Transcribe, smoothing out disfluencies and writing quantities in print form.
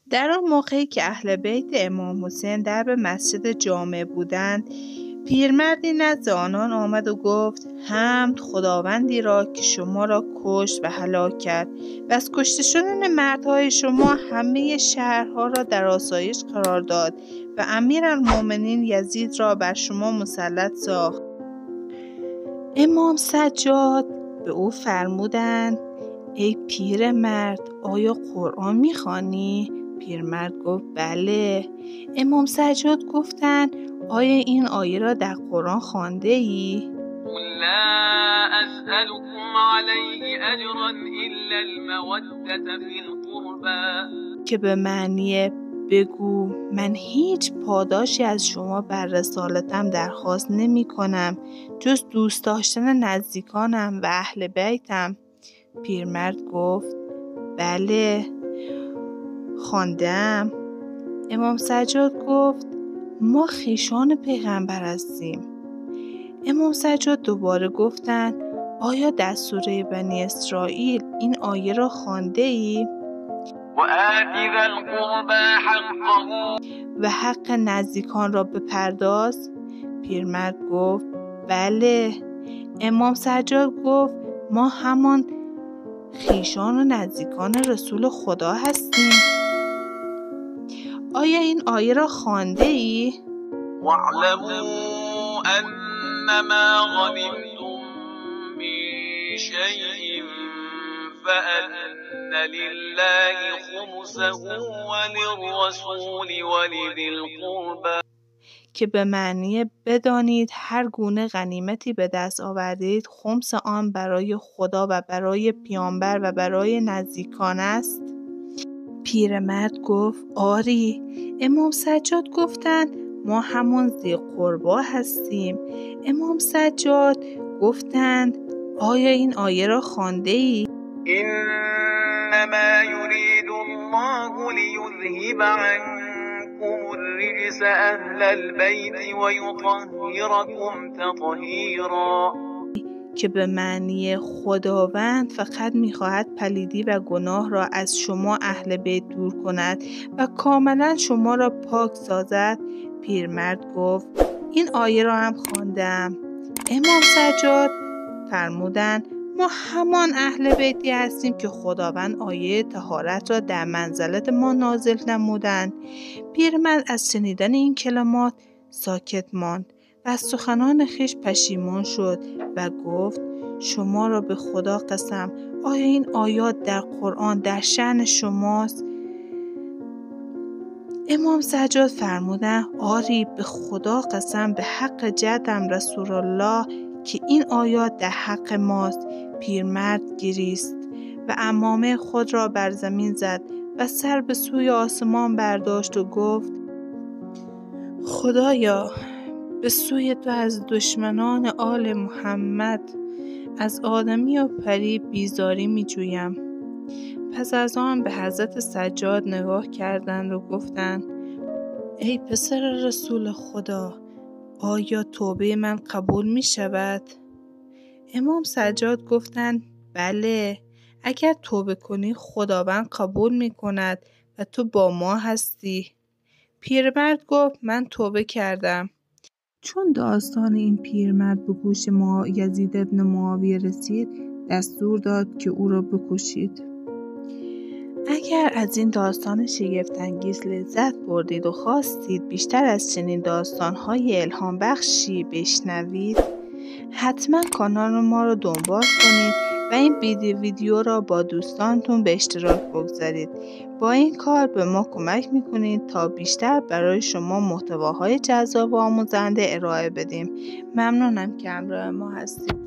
در آن موقعی که اهل بیت امام حسین در به مسجد جامع بودند، پیرمردی نزد آنان آمد و گفت: حمد خداوندی را که شما را کشت و هلاک کرد و از کشته شدن مردهای شما همه شهرها را در آسایش قرار داد و امیرالمؤمنین یزید را بر شما مسلط ساخت. امام سجاد به او فرمودند: ای پیرمرد، آیا قرآن می‌خوانی؟ پیرمرد گفت: بله. امام سجاد گفتند: آیا این آیه را در قرآن خوانده ای؟ لا اسألكم علیه اجرا الا المودة فی القربى، که به معنی بگو من هیچ پاداشی از شما بر رسالتم درخواست نمی کنم جز دوست داشتن نزدیکانم و اهل بیتم. پیرمرد گفت: بله خواندم. امام سجاد گفت: ما خویشان پیغمبر هستیم. امام سجاد دوباره گفتند: آیا در سوره بنی اسرائیل این آیه را خوانده ای؟ و آتی ذی القربى حقه، و حق نزدیکان را بپرداز. پیرمرد گفت: بله. امام سجاد گفت: ما همان خویشان و نزدیکان رسول خدا هستیم. آیا این آیه را خوانده ای؟ واعلموا انما غنمتم من شیء فأن لله خمسه وللرسول ولذی القربى، که به معنی بدانید هر گونه غنیمتی به دست آوردید خمس آن برای خدا و برای پیامبر و برای نزدیکان است. پیرمرد گفت: آری. امام سجاد گفتند: ما همون ذی قربا هستیم. امام سجاد گفتند: آیا این آیه را خوانده ای؟ انما یرید الله لیذهب عنکم الرجس اهل البیت و یطهرکم تطهیرا، که به معنی خداوند فقط می‌خواهد پلیدی و گناه را از شما اهل بیت دور کند و کاملا شما را پاک سازد. پیرمرد گفت: این آیه را هم خواندم. امام سجاد فرمودند: ما همان اهل بیتی هستیم که خداوند آیه طهارت را در منزلت ما نازل نمودند. پیرمرد از شنیدن این کلمات ساکت ماند و از سخنان خویش پشیمان شد و گفت: شما را به خدا قسم، آیا این آیات در قرآن در شأن شماست؟ امام سجاد فرمودند: آری، به خدا قسم، به حق جدم رسول الله که این آیات در حق ماست. پیرمرد گریست و عمامه خود را بر زمین زد و سر به سوی آسمان برداشت و گفت: خدایا، به سوی تو از دشمنان آل محمد، از آدمی و پری بیزاری می جویم. پس از آن به حضرت سجاد نگاه کردند و گفتند: ای پسر رسول خدا، آیا توبه من قبول می شود؟ امام سجاد گفتند: بله، اگر توبه کنی خداوند قبول می کند و تو با ما هستی. پیرمرد گفت: من توبه کردم. چون داستان این پیرمرد به گوش یزید ابن معاویه رسید، دستور داد که او را بکشید. اگر از این داستان شگفت‌انگیز لذت بردید و خواستید بیشتر از چنین داستان‌های الهام بخشی بشنوید، حتما کانال ما رو دنبال کنید و این ویدیو را با دوستانتون به اشتراک بگذارید. با این کار به ما کمک میکنید تا بیشتر برای شما محتواهای جذاب و آموزنده ارائه بدیم. ممنونم که همراه ما هستید.